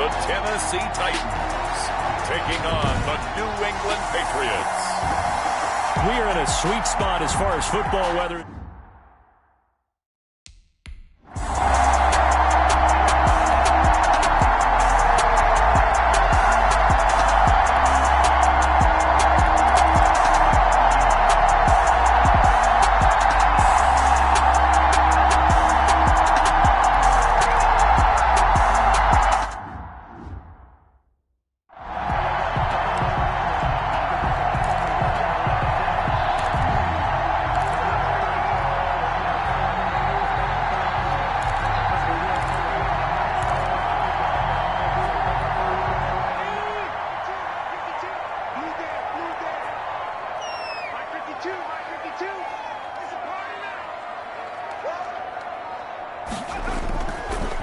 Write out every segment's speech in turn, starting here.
the Tennessee Titans, taking on the New England Patriots. We are in a sweet spot as far as football weather.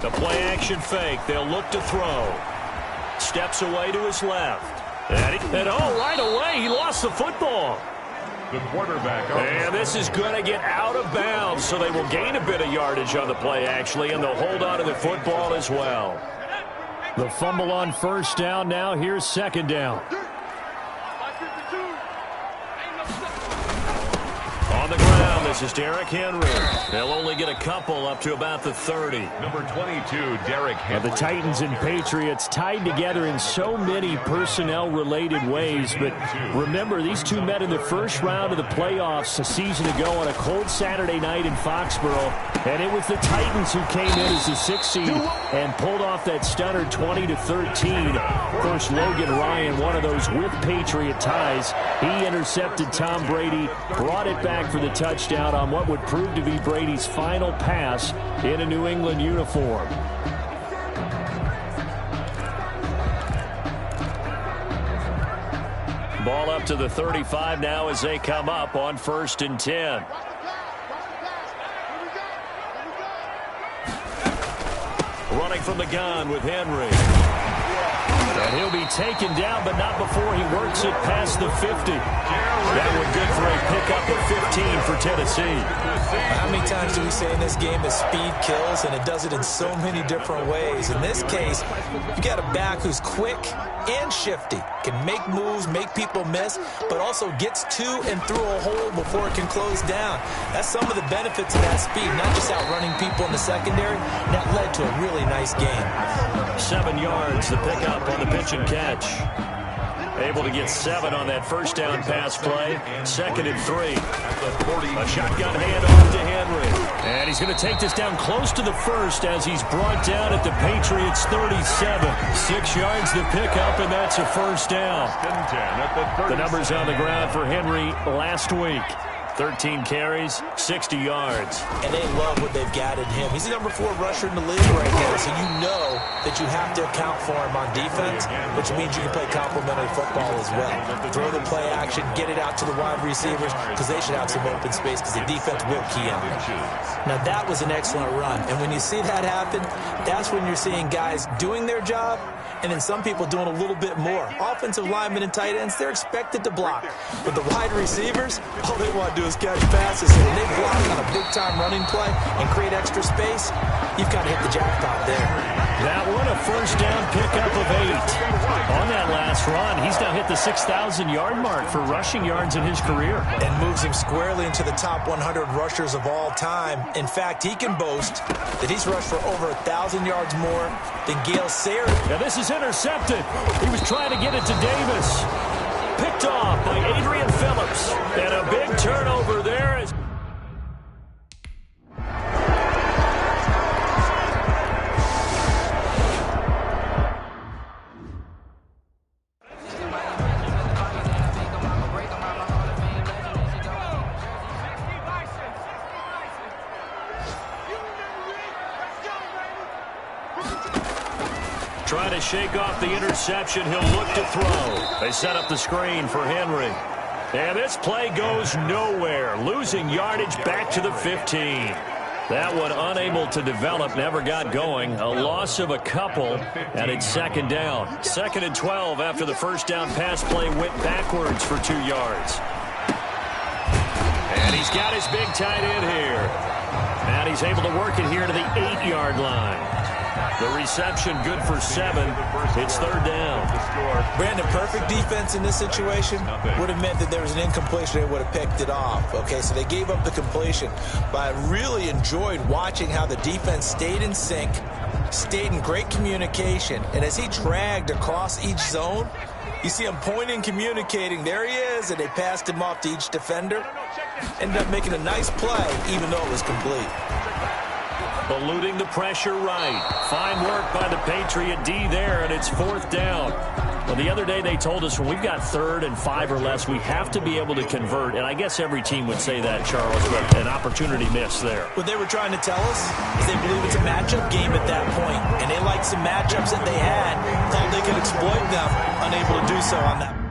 The play-action fake. They'll look to throw. Steps away to his left. And right away, he lost the football. The quarterback. And this is going to get out of bounds, so they will gain a bit of yardage on the play, actually, and they'll hold on to the football as well. The fumble on first down. Now here's second down. On the ground, this is Derrick Henry. They'll only get a couple up to about the 30. Number 22, Derrick Henry. The Titans and Patriots tied together in so many personnel-related ways, but remember, these two met in the first round of the playoffs a season ago on a cold Saturday night in Foxborough, and it was the Titans who came in as the 6th seed and pulled off that stunner 20-13. Of course, Logan Ryan, one of those with Patriot ties, he intercepted Tom Brady, brought it back for the touchdown on what would prove to be Brady's final pass in a New England uniform. Ball up to the 35 now as they come up on 1st and 10. Running from the gun with Henry. And he'll be taken down, but not before he works it past the 50. That one good for a pickup of 15 for Tennessee. How many times do we say in this game that speed kills, and it does it in so many different ways? In this case, you got a back who's quick and shifty, can make moves, make people miss, but also gets to and through a hole before it can close down. That's some of the benefits of that speed, not just outrunning people in the secondary. That led to a really nice game. 7 yards, the pickup on the pitch and catch. Able to get 7 on that first down pass play. 2nd and 3. A shotgun handoff to Henry. And he's going to take this down close to the first as he's brought down at the Patriots 37. 6 yards the pickup, and that's a first down. The numbers on the ground for Henry last week. 13 carries, 60 yards. And they love what they've got in him. He's the number 4 rusher in the league right now, so you know that you have to account for him on defense, which means you can play complementary football as well. Throw the play action, get it out to the wide receivers, because they should have some open space, because the defense will key on it. Now, that was an excellent run, and when you see that happen, that's when you're seeing guys doing their job, and then some people doing a little bit more. Offensive linemen and tight ends, they're expected to block. But the wide receivers, all they want to do is catch passes. So when they block on a big-time running play and create extra space, you've got to hit the jackpot there. That one, a first down pickup of 8. On that last run, he's now hit the 6,000-yard mark for rushing yards in his career. And moves him squarely into the top 100 rushers of all time. In fact, he can boast that he's rushed for over 1,000 yards more than Gale Sayre. Now this is intercepted. He was trying to get it to Davis. Picked off by Adrian Phillips. And a big turnover there. Trying to shake off the interception. He'll look to throw. They set up the screen for Henry. And this play goes nowhere. Losing yardage back to the 15. That one unable to develop, never got going. A loss of a couple, and it's 2nd down. 2nd and 12 after the first down pass play went backwards for 2 yards. And he's got his big tight end here. And he's able to work it here to the 8-yard line. The reception good for 7. It's third down. Brandon, perfect defense in this situation would have meant that there was an incompletion. They would have picked it off. Okay, so they gave up the completion. But I really enjoyed watching how the defense stayed in sync, stayed in great communication, and as he dragged across each zone, you see him pointing, communicating. There he is, and they passed him off to each defender. Ended up making a nice play, even though it was complete. Eluding the pressure right. Fine work by the Patriot D there, and it's fourth down. Well, the other day they told us when we've got 3rd and 5 or less, we have to be able to convert. And I guess every team would say that, Charles, but an opportunity miss there. What they were trying to tell us is they believe it's a matchup game at that point. And they liked some matchups that they had, thought they could exploit them, unable to do so on that.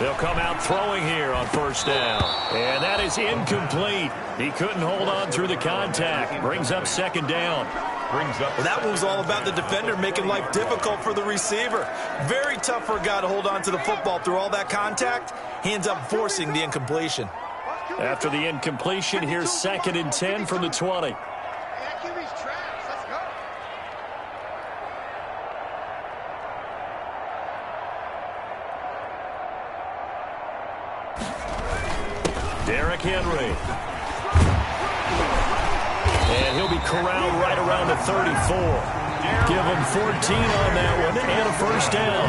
They'll come out throwing here on first down. And that is incomplete. He couldn't hold on through the contact. Brings up second down. Well, that one was all about the defender making life difficult for the receiver. Very tough for a guy to hold on to the football through all that contact. He ends up forcing the incompletion. After the incompletion, here's 2nd and 10 from the 20. Derrick Henry. And he'll be corralled right around the 34. Give him 14 on that one and a first down.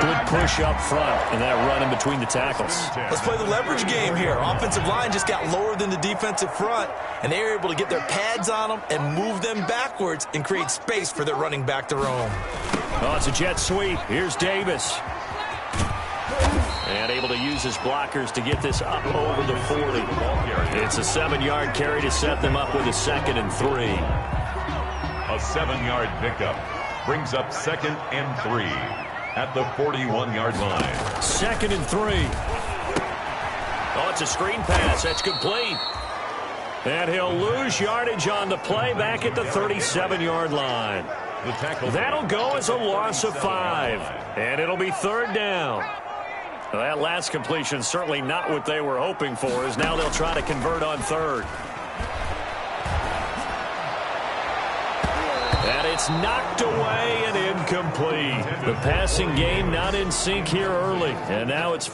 Good push up front and that run in between the tackles. Let's play the leverage game here. Offensive line just got lower than the defensive front, and they were able to get their pads on them and move them backwards and create space for their running back to roam. Oh, it's a jet sweep. Here's Davis. And able to use his blockers to get this up over the 40. It's a 7-yard carry to set them up with a 2nd and 3. A 7-yard pickup brings up 2nd and 3 at the 41-yard line. 2nd and 3. Oh, it's a screen pass. That's complete. And he'll lose yardage on the play back at the 37-yard line. That'll go as a loss of 5. And it'll be third down. Well, that last completion certainly not what they were hoping for, as now they'll try to convert on third. And it's knocked away and incomplete. The passing game not in sync here early. And now it's...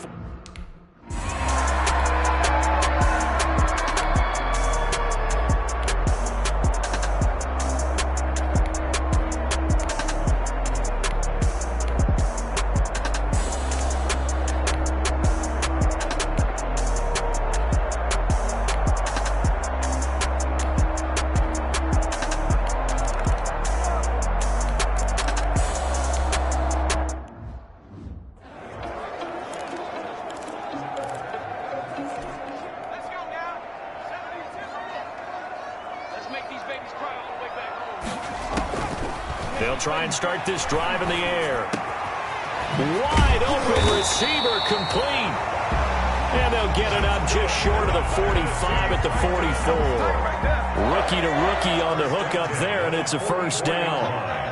They'll try and start this drive in the air. Wide open receiver complete. And they'll get it up just short of the 45 at the 44. Rookie to rookie on the hook up there, and it's a first down.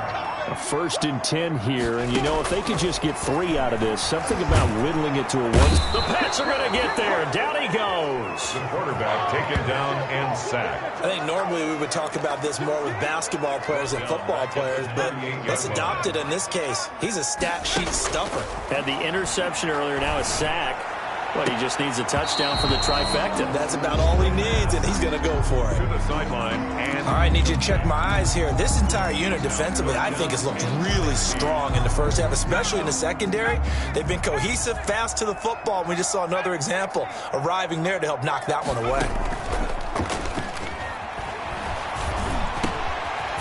A 1st and 10 here, and you know, if they could just get 3 out of this, something about whittling it to a 1. The Pats are going to get there. Down he goes. The quarterback taken down and sacked. I think normally we would talk about this more with basketball players and football players, but let's adopt it in this case. He's a stat sheet stuffer. Had the interception earlier, now a sack. But he just needs a touchdown for the trifecta. That's about all he needs, and he's going to go for it. To the sideline. And all right, need you to check my eyes here. This entire unit defensively, I think, has looked really strong in the first half, especially in the secondary. They've been cohesive, fast to the football. We just saw another example arriving there to help knock that one away.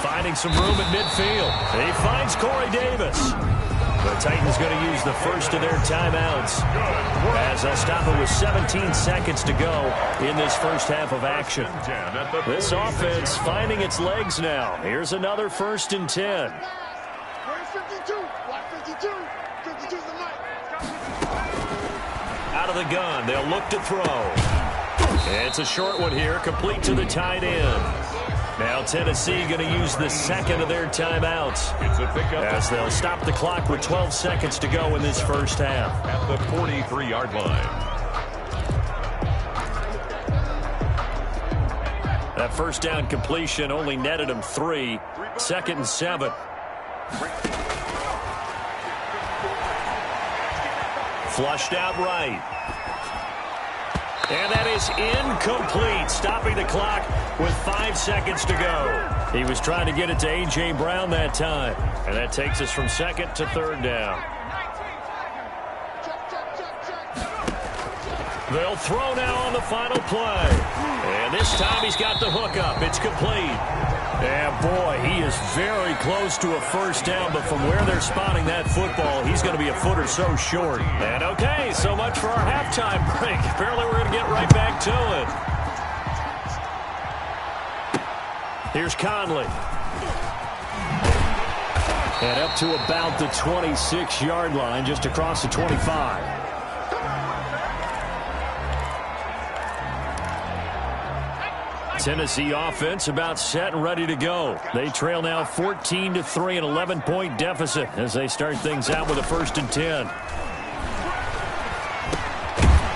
Finding some room at midfield. He finds Corey Davis. The Titans going to use the first of their timeouts as they'll stop it with 17 seconds to go in this first half of action. This offense finding its legs now. Here's another 1st and 10. Out of the gun, they'll look to throw. It's a short one here, complete to the tight end. Now Tennessee going to use the second of their timeouts as they'll stop the clock with 12 seconds to go in this first half. At the 43-yard line. That first down completion only netted him 3. 2nd and 7. Flushed out right. And that is incomplete, stopping the clock with 5 seconds to go. He was trying to get it to A.J. Brown that time. And that takes us from 2nd to 3rd down. They'll throw now on the final play. And this time he's got the hook up. It's complete. And boy, he is very close to a first down, but from where they're spotting that football, he's going to be a foot or so short. And okay, so much for our halftime break. Apparently we're going to get right back to it. Here's Conley. And up to about the 26-yard line, just across the 25. Tennessee offense about set and ready to go. They trail now 14-3, an 11-point deficit as they start things out with a 1st and 10.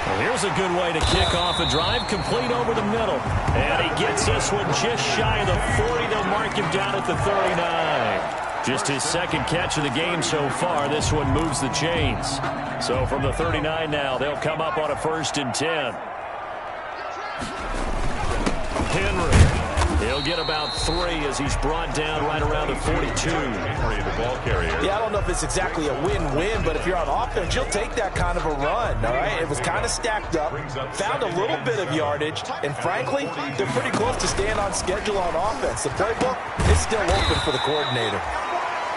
Well, here's a good way to kick off a drive, complete over the middle. And he gets this one just shy of the 40. They'll mark him down at the 39. Just his 2nd catch of the game so far. This one moves the chains. So from the 39 now, they'll come up on a 1st and 10. Henry, he'll get about 3 as he's brought down right around the 42. Henry, the ball carrier. Yeah, I don't know if it's exactly a win-win, but if you're on offense, you'll take that kind of a run, all right? It was kind of stacked up, found a little bit of yardage, and frankly, they're pretty close to staying on schedule on offense. The playbook is still open for the coordinator.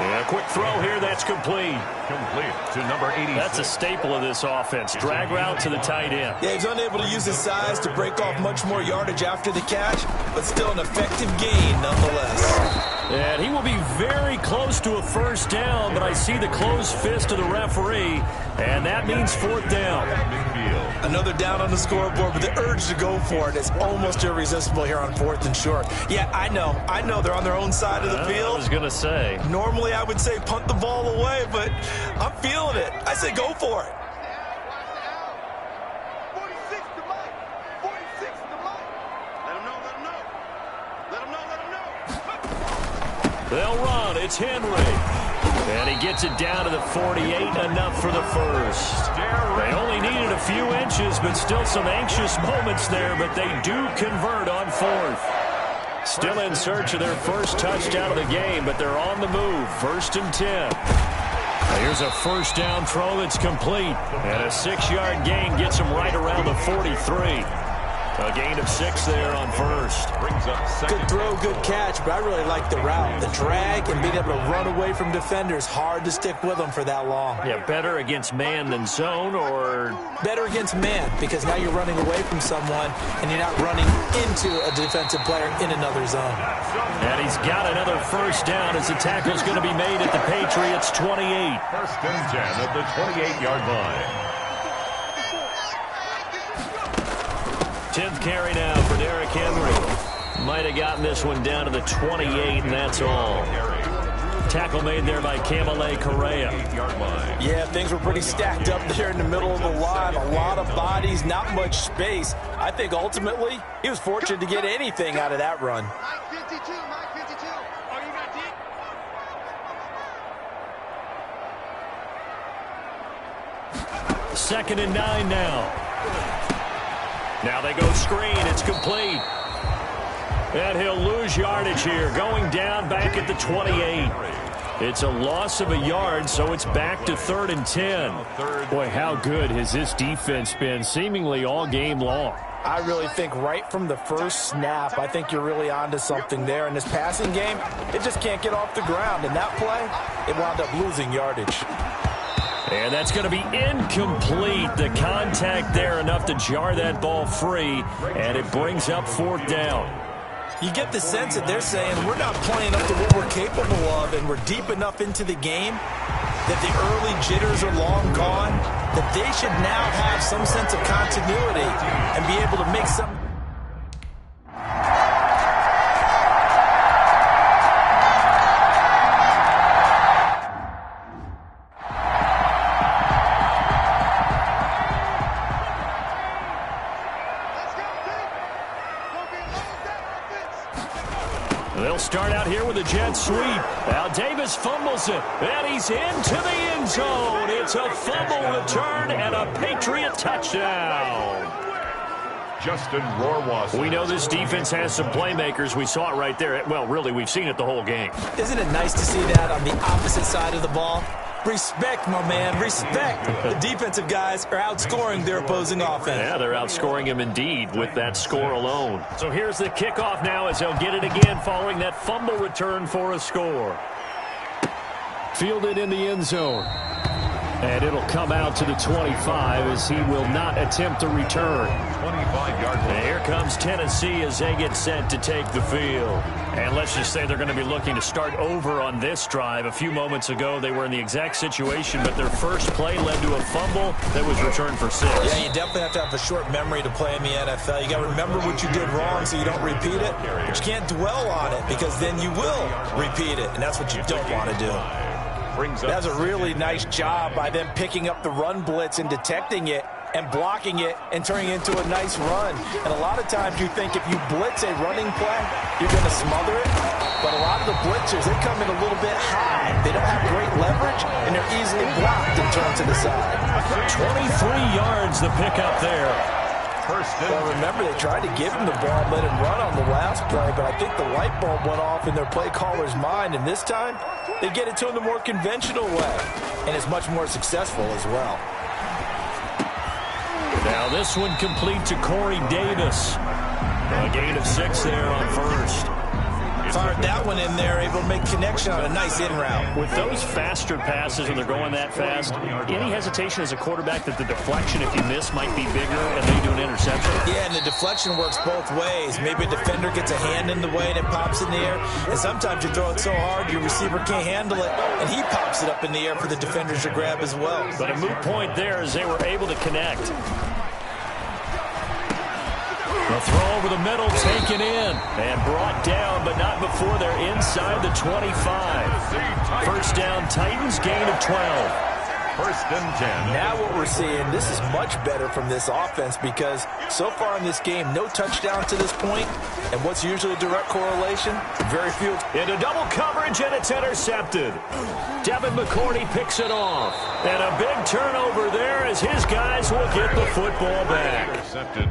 Yeah, quick throw here, that's complete. Complete to number 86. That's a staple of this offense. Drag route to the tight end. Yeah, he's unable to use his size to break off much more yardage after the catch, but still an effective gain nonetheless. And he will be very close to a first down, but I see the closed fist of the referee, and that means 4th down. Another down on the scoreboard, but the urge to go for it is almost irresistible here on 4th and short. Yeah, I know they're on their own side of the field. I was going to say. Normally I would say punt the ball away, but I'm feeling it. I say go for it. They'll run. It's Henry. And he gets it down to the 48, enough for the first. They only needed a few inches, but still some anxious moments there, but they do convert on 4th. Still in search of their first touchdown of the game, but they're on the move. 1st and 10. Here's a first down throw that's complete. And a 6-yard gain gets them right around the 43. A gain of 6 there on 1st. Brings up 2nd. Good throw, good catch, but I really like the route. The drag and being able to run away from defenders, hard to stick with them for that long. Yeah, better against man than zone, or? Better against man, because now you're running away from someone and you're not running into a defensive player in another zone. And he's got another first down as the tackle's going to be made at the Patriots' 28. 1st and 10 at the 28-yard line. 10th carry now for Derrick Henry. Might have gotten this one down to the 28, and that's all. Tackle made there by Kamale Correa. Yeah, things were pretty stacked up there in the middle of the line. A lot of bodies, not much space. I think ultimately he was fortunate to get anything out of that run. 2nd and 9 now. Now they go screen. It's complete. And he'll lose yardage here. Going down back at the 28. It's a loss of a yard, so it's back to 3rd and 10. Boy, how good has this defense been seemingly all game long? I really think right from the first snap, I think you're really onto something there. In this passing game, it just can't get off the ground. And that play, it wound up losing yardage. And that's going to be incomplete. The contact there enough to jar that ball free, and it brings up 4th down. You get the sense that they're saying we're not playing up to what we're capable of, and we're deep enough into the game that the early jitters are long gone, that they should now have some sense of continuity and be able to make some... They'll start out here with a jet sweep. Now Davis fumbles it, and he's into the end zone. It's a fumble return and a Patriot touchdown. Justin Rohrwasser. We know this defense has some playmakers. We saw it right there. Well, really, we've seen it the whole game. Isn't it nice to see that on the opposite side of the ball? Respect, my man, respect. The defensive guys are outscoring their opposing offense. Yeah, they're outscoring him indeed with that score alone. So here's the kickoff now as they'll get it again following that fumble return for a score. Fielded in the end zone. And it'll come out to the 25 as he will not attempt to return. 25-yard line. Here comes Tennessee as they get set to take the field. And let's just say they're going to be looking to start over on this drive. A few moments ago, they were in the exact situation, but their first play led to a fumble that was returned for 6. Yeah, you definitely have to have a short memory to play in the NFL. You got to remember what you did wrong so you don't repeat it. But you can't dwell on it because then you will repeat it, and that's what you don't want to do. That's a really nice job by them picking up the run blitz and detecting it and blocking it and turning it into a nice run. And a lot of times you think if you blitz a running play, you're going to smother it. But a lot of the blitzers, they come in a little bit high. They don't have great leverage, and they're easily blocked and turned to the side. 23 yards the pickup there. Well, remember, they tried to give him the ball and let him run on the last play, but I think the light bulb went off in their play caller's mind, and this time they get it to him the more conventional way, and it's much more successful as well. Now this one complete to Corey Davis. A gain of 6 there on first. Fired that one in there, able to make connection on a nice in route. With those faster passes when they're going that fast, any hesitation as a quarterback that the deflection, if you miss, might be bigger and they do an interception? Yeah, and the deflection works both ways. Maybe a defender gets a hand in the way and it pops in the air, and sometimes you throw it so hard your receiver can't handle it, and he pops it up in the air for the defenders to grab as well. But a moot point there as they were able to connect. The throw over the middle, taken in, and brought down, but not before they're inside the 25. First down, Titans, gain of 12. First and 10. Now what we're seeing, this is much better from this offense because so far in this game, no touchdown to this point, and what's usually a direct correlation? Very few. Into double coverage, and it's intercepted. Devin McCourty picks it off. And a big turnover there as his guys will get the football back. Intercepted.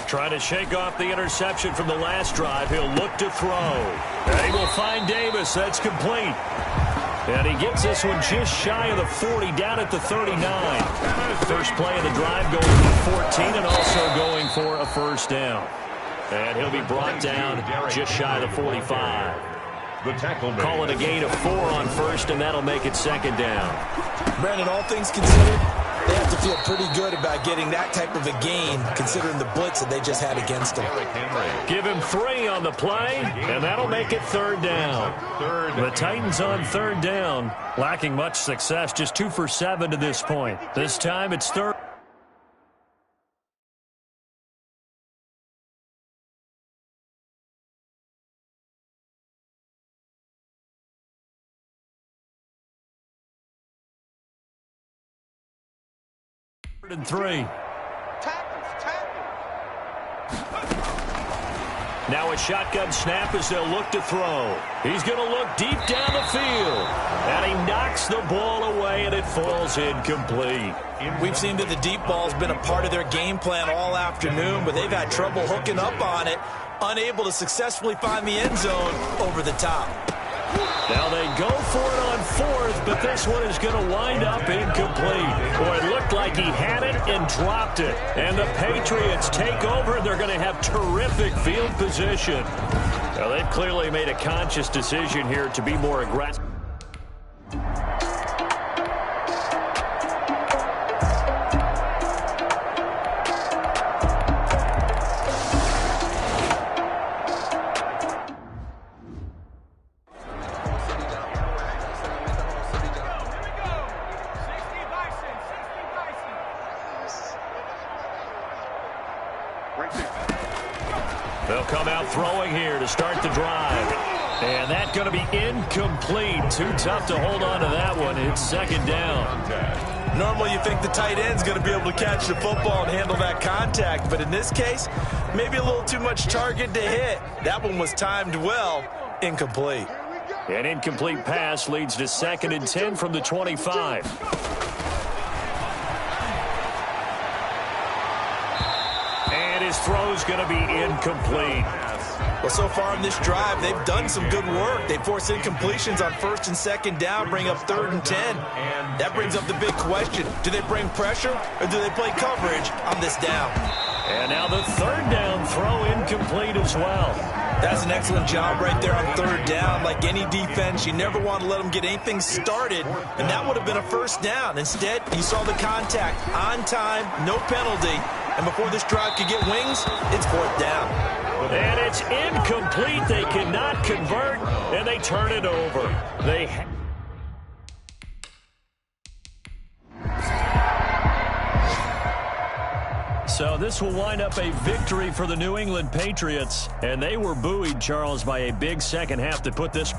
Trying to shake off the interception from the last drive. He'll look to throw. And he will find Davis. That's complete. And he gets this one just shy of the 40, down at the 39. First play of the drive going for 14 and also going for a first down. And he'll be brought down just shy of the 45. The tackle. Call it a gain of 4 on first, and that'll make it second down. Brandon, all things considered, they have to feel pretty good about getting that type of a gain, considering the blitz that they just had against them. Give him 3 on the play, and that'll make it third down. The Titans on third down, lacking much success, just 2 for 7 to this point. This time it's third. And 3. Now a shotgun snap as they'll look to throw. He's going to look deep down the field. And he knocks the ball away, and it falls incomplete. We've seen that the deep ball's been a part of their game plan all afternoon, but they've had trouble hooking up on it, unable to successfully find the end zone over the top. Now they go for it on fourth, but this one is going to wind up incomplete. Boy, it looked like he had it and dropped it. And the Patriots take over, and they're going to have terrific field position. Now, they've clearly made a conscious decision here to be more aggressive. They'll come out throwing here to start the drive. And that's going to be incomplete. Too tough to hold on to that one. It's second down. Normally you think the tight end's going to be able to catch the football and handle that contact. But in this case, maybe a little too much target to hit. That one was timed well. Incomplete. An incomplete pass leads to 2nd and 10 from the 25. And his throw's going to be incomplete. Well, so far in this drive, they've done some good work. They force incompletions on 1st and 2nd down, bring up 3rd and 10. That brings up the big question. Do they bring pressure or do they play coverage on this down? And now the 3rd down throw incomplete as well. That's an excellent job right there on 3rd down. Like any defense, you never want to let them get anything started, and that would have been a 1st down. Instead, you saw the contact on time, no penalty, and before this drive could get wings, it's 4th down. And it's incomplete. They cannot convert, and they turn it over. So this will wind up a victory for the New England Patriots, and they were buoyed, Charles, by a big second half that put this